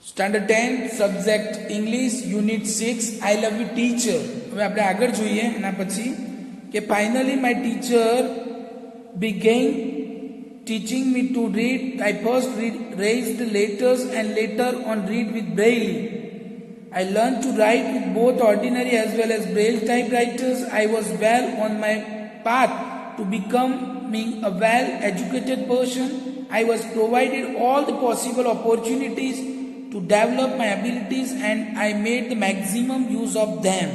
Standard 10 subject English unit 6 I love you teacher. હવે આપણે આગળ જોઈએ એના પછી કે finally my teacher began teaching me to read. I first raised letters and later on read with Braille. I learned to write with both ordinary as well as Braille typewriters. I was well on my path to becoming a well-educated person. I was provided all the possible opportunities to develop my abilities and I made the maximum use of them.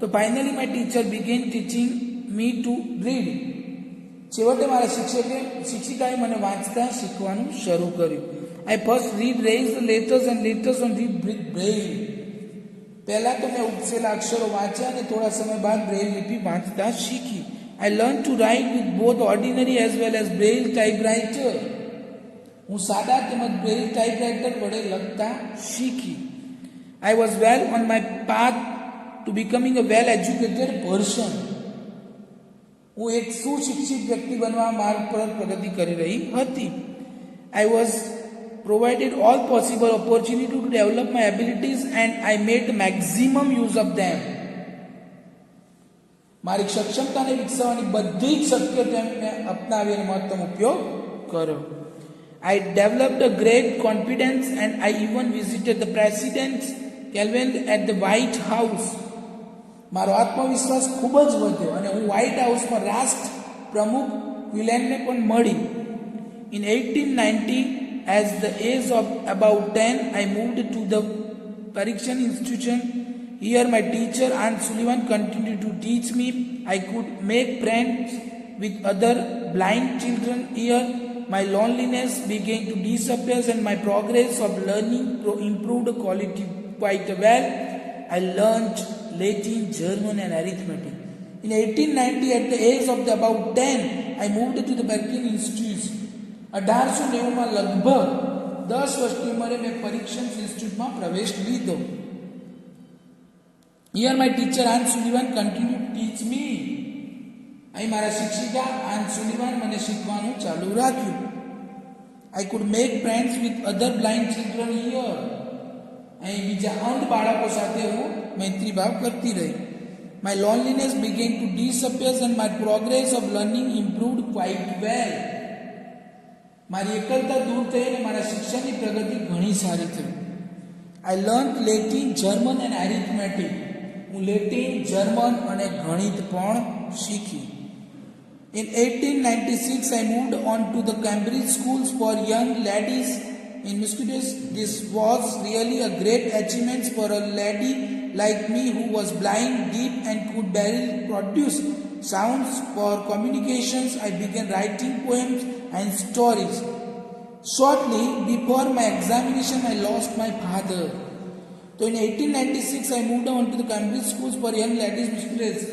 So finally my teacher began teaching me to read. છેવટે મારા શિક્ષિકાએ મને વાંચતા શીખવાનું શરૂ કર્યું. I first raised the letters and letters on read with Braille. પહેલા તો મેં ઉપસેલા અક્ષરો વાંચ્યા અને થોડા સમય બાદ બ્રેઇલ લિપિ વાંચતા શીખી. I learned to write with both ordinary as well as Braille typewriter. હું સાદા તેમજ Braille typewriter વડે લખતા શીખી. I was well on my path to becoming a well-educated person. હું એક સુશિક્ષિત વ્યક્તિ બનવા માર્ગ પર પ્રગતિ કરી રહી હતી. I was provided all possible opportunity to develop my abilities and I made the maximum use of them. મારી સક્ષમતાને વિકસાવવાની બધી જ શક્યતા મેં અપનાવી અને મહત્તમ ઉપયોગ કર્યો. I developed a great confidence and I even visited the President Calvin at the White House. મારો આત્મવિશ્વાસ ખૂબ જ વધ્યો અને હું વ્હાઇટ હાઉસમાં રાષ્ટ્ર પ્રમુખ ક્વિલેનને પણ મળી. In 1890, as the age of about 10, I moved to the Parikshan Institution. Here my teacher Aunt Sullivan continued to teach me. I could make friends with other blind children here. My loneliness began to disappear and my progress of learning improved quality quite well. I learned Latin, German and arithmetic. In 1890, at the age of about 10, I moved to the Parikshan Institute. 1890 માં લગભગ 10 વર્ષની ઉંમરે મેં પરીક્ષણ ઇન્સ્ટિટ્યૂટમાં પ્રવેશ લીધો. Here my teacher Aunt Sullivan continued to teach me. અહીં મારા શિક્ષિકા Aunt Sullivan મને શીખવાનું ચાલુ રાખ્યું. I could make friends with other blind children here. અહીં બીજા અંધ બાળકો સાથે હું મૈત્રી ભાવ કરતી રહી. My loneliness began to disappear and my progress of learning improved quite well. મારી એકલતા દૂર થઈ અને મારા શિક્ષણની પ્રગતિ ઘણી સારી થઈ. I learned Latin, German and arithmetic. હું લેટિન, જર્મન અને ગણિત પણ શીખી. In 1896, I moved on to the Cambridge schools for young ladies in Massachusetts. This was really a great achievement for a lady like me who was blind, deaf and could barely produce sounds for communications. I began writing poems and stories. Shortly before my examination, I lost my father. So in 1896, I moved on to the Cambridge schools for young ladies, Massachusetts.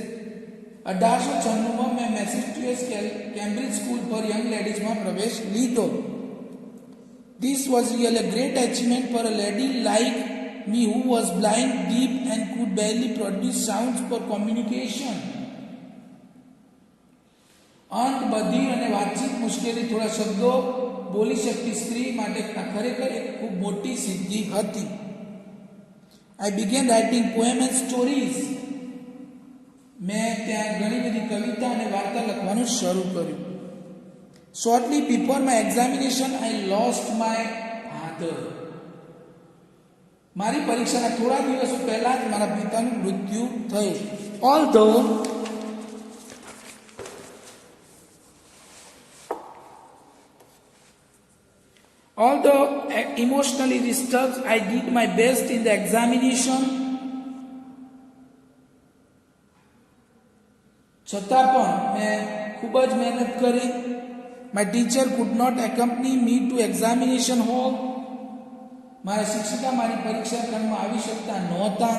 1896 માં મેં Massachusetts Cambridge school for young લેડીઝમાં પ્રવેશ લીધો. This was really a great achievement for a lady like me who was blind, deaf and could barely produce sounds for communication. અંત બધિર અને વાતચીત મુશ્કેલી થોડા શબ્દો બોલી શકતી સ્ત્રી માટે ખરેખર એક ખૂબ મોટી સિદ્ધિ હતી. I began writing poems and stories. મેં ત્યાં ઘણી બધી કવિતા અને વાર્તા લખવાનું શરૂ કર્યું. Shortly before my examination, I lost my father. મારી પરીક્ષાના થોડા દિવસો પહેલા જ મારા પિતાનું મૃત્યુ થયું. Although emotionally disturbed, I did my best in the examination. છતાં પણ મેં ખૂબ જ મહેનત કરી. My teacher could not accompany me to examination hall. મારા શિક્ષિકા મારી પરીક્ષા કેન્દ્રમાં આવી શકતા નહોતા.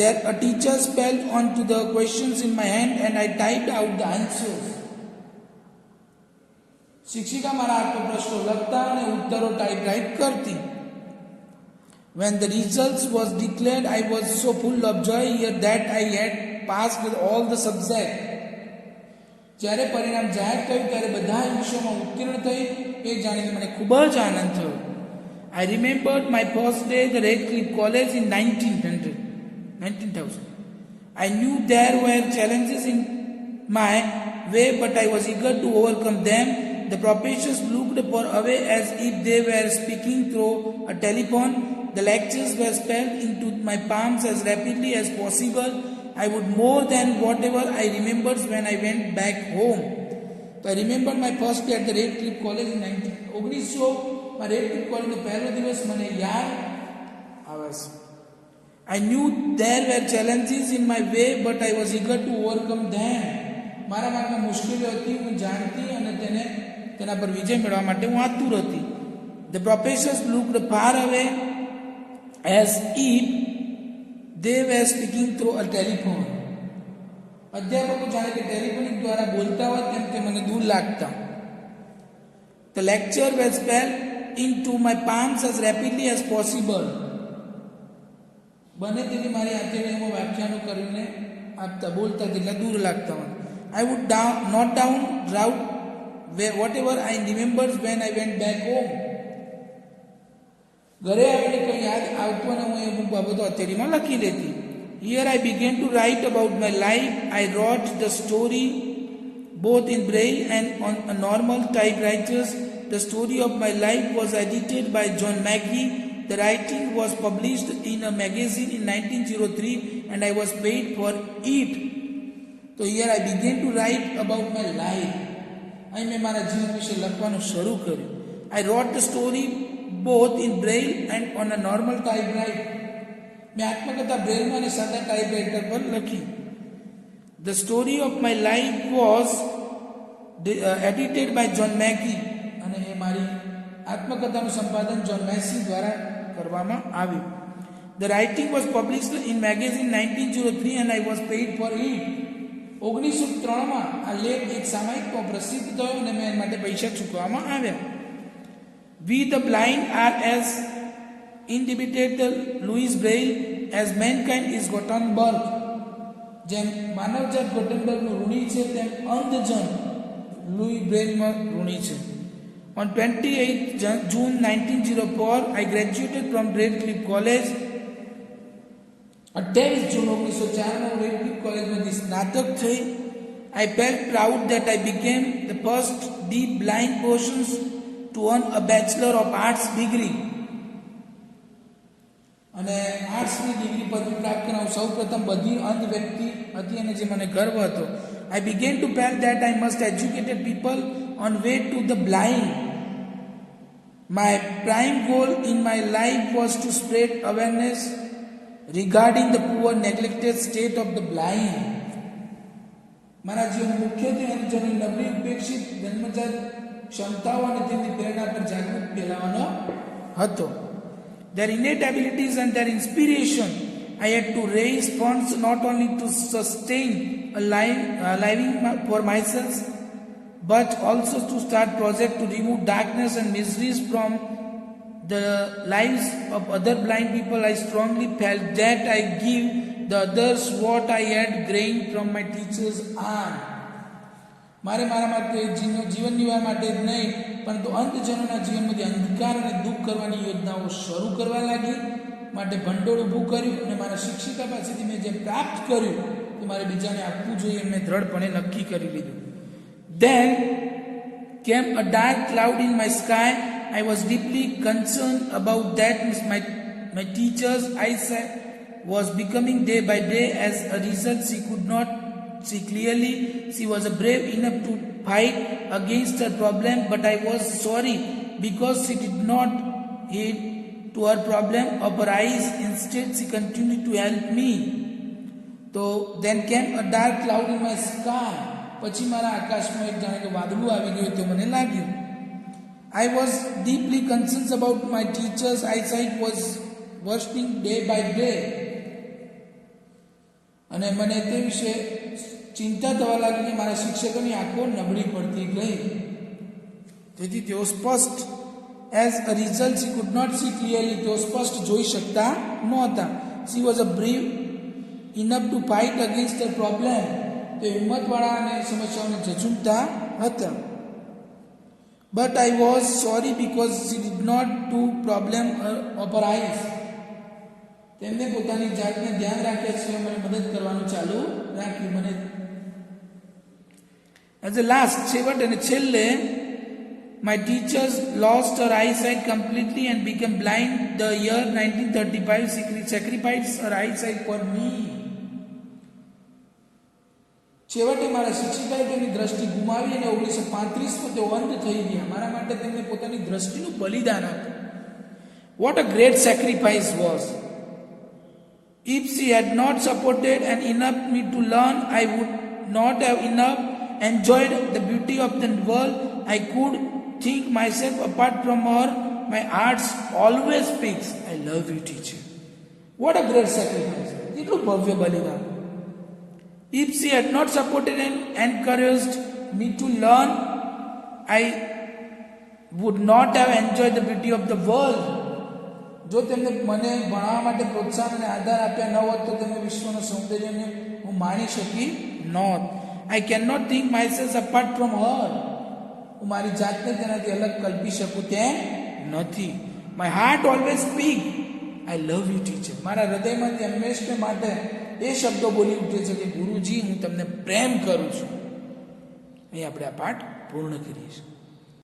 There a teacher spelled onto the questions in my hand and I typed out the answers. શિક્ષિકા મારા હાથ પર પ્રશ્નો લખતા અને ઉત્તરો ટાઈપ કરતી. When the results was declared, I was so full of joy that I had passed with all the subjects. જ્યારે પરિણામ જાહેર થયું ત્યારે બધા વિષયોમાં ઉત્તીર્ણ થઈ એ જાણીને મને ખૂબ જ આનંદ થયો. I remembered my first day at the Redcliffe College in 19,000. I knew there were challenges in my way, but I was eager to overcome them. The professors looked away as if they were speaking through a telephone. The lectures were spelled into my palms as rapidly as possible. I would more than whatever I remembered when I went back home. So I remember my first day at the Redcliffe College in 1900. Redcliffe College નો પહેલો દિવસ મને યાદ આવે છે. I knew there were challenges in my way, but I was eager to overcome them. મારા માર્ગમાં મુશ્કેલીઓ હતી, હું જાણતી અને તેના પર વિજય મેળવવા માટે હું આતુર હતી. The professors looked far away as if they were speaking through a telephone. અધ્યાપકો જાણે કે ટેલિફોનિક દ્વારા બોલતા હોય તેમ તે મને દૂર લાગતા. The lecture was spelled into my palms as rapidly as possible. બને તેની મારી આંતરડીઓમાં વ્યાખ્યાનો કરીને આપતા બોલતા તેટલા દૂર લાગતા હોય. I would note down route whatever I remembered when I went back home. ઘરે આવીને કંઈ યાદ આવતું અને હું એ અમુક બાબતો આંતરડીમાં લખી લેતી. Here I began to write about my life. I wrote the story both in Braille and on a normal typewriters. The story of my life was edited by John Mackey. The writing was published in a magazine in 1903 and I was paid for it. So here I began to write about my life. અહીં મેં મારા જીવન વિશે લખવાનું શરૂ કર્યું. I wrote the story both in Braille and on a normal typewriter. મેં આત્મકથા બ્રેલમાં અને સાદા ટાઈપરાઇટર પર લખી. The story of my life was edited by John Mackey. અને એ મારી આત્મકથાનું સંપાદન જ્હોન મેસી દ્વારા કરવામાં આવ્યું. The writing was published in magazine 1903 and I was paid for it. 1903માં આ લેખ એક સામાયિકમાં પ્રસિદ્ધ થયો અને મેં એના માટે પૈસા ચૂકવવામાં આવ્યા. We the blind are as indebted Louis Braille as mankind is Gutenberg. જેમ માનવજાત ગોટનબર્ગનું ઋણી છે તેમ અંધજન લૂઈ બ્રેઇલમાં ઋણી છે. On 28 June 1904, I graduated from Redcliffe College. 28 June 1904 Radcliffe કોલેજમાંથી સ્નાતક થઈ. I felt proud that I became the first deaf blind person to earn a Bachelor of Arts degree. અને આર્ટ્સની degree પદવી પ્રાપ્ત કરનાર સૌ પ્રથમ બધી અંધ વ્યક્તિ હતી અને જે મને ગર્વ હતો. I began to feel that I must educate people on way to the blind. My prime goal in my life was to spread awareness regarding the poor neglected state of the blind. મારા જીવન મુખ્યત્વે અંધજનોની નબળી ઉપેક્ષિત જન્મજાત ક્ષમતાઓ અને તેમની પ્રેરણા પર જાગૃત ફેલાવવાનો હતો. Their innate abilities and their inspiration. I had to raise funds not only to sustain a living for myself, but also to start project to remove darkness and miseries from the lives of other blind people. I strongly felt that I give the others what I had gained from my teacher's art. મારે મારા માટે જીવન નિર્વાહ માટે જ નહીં પરંતુ અંધજનોના જીવનમાંથી અંધકાર અને દુઃખ કરવાની યોજનાઓ શરૂ કરવા લાગી. માટે ભંડોળ ઊભું કર્યું અને મારા શિક્ષિકા પાસેથી મેં જે પ્રાપ્ત કર્યું તે મારે બીજાને આપવું જોઈએ એમ મેં દ્રઢપણે નક્કી કરી લીધું. Then came a dark cloud in my sky. I was deeply concerned about that. My teacher's eyesight was becoming day by day. As a result, she could not see clearly. She was brave enough to fight against her problem, but I was sorry because she did not heed to her problem of her eyes. Instead, she continued to help me. So then came a dark cloud in my sky. પછી મારા આકાશમાં એક જાણે કે વાદળું આવી ગયું તો મને લાગ્યું. I was deeply concerned about my teacher's eyesight was worsening day by day. અને મને તે વિશે ચિંતા થવા લાગી કે મારા શિક્ષકોની આંખો નબળી પડતી ગઈ. તેથી તેઓ સ્પષ્ટ as a result she could not see clearly. તેઓ સ્પષ્ટ જોઈ શકતા નહોતા. She was a brave enough to fight against the problem. તે હિંમતવાળા અને સમસ્યાઓને ઝઝૂમતા હતા. But I was sorry because she did not do problem of her eyes. તેમને પોતાની જાતને ધ્યાન રાખ્યા છે, મને મદદ કરવાનું ચાલુ રાખ્યું. મને એઝ અ લાસ્ટ છેવટ અને છેલ્લે, my teachers lost her eyesight completely and became blind the year 1935. She sacrificed her eyesight for me. છેવટે મારા શિક્ષિકાએ તેમની દ્રષ્ટિ ગુમાવી અને 1935માં તેઓ અંધ થઈ ગયા. મારા માટે તેમણે પોતાની દ્રષ્ટિનું બલિદાન આપ્યું. What a great sacrifice was. If she had not supported and enough me to learn, I would not have enough enjoyed the beauty of the world. I could think myself apart from her. My heart always speaks, I love you, teacher. What a great sacrifice. કેટલું ભવ્ય બલિદાન. If she had not supported and encouraged me to learn, I would not have enjoyed the beauty of the world. જો તેમને મને ભણવા માટે પ્રોત્સાહન અને આધાર આપ્યા ન હોત તો તેમને વિશ્વનું સૌંદર્યને હું માણી શકી નહોત. I cannot think myself apart from her. હું મારી જાતને તેનાથી અલગ કલ્પી શકું તેમ નથી. My heart always speak, I love you, teacher. મારા હૃદયમાંથી હંમેશને માટે એ શબ્દો બોલી ઉઠે છે કે ગુરુજી હું તમને પ્રેમ કરું છું. અહીં આપણે આ પાઠ પૂર્ણ કરીએ છીએ.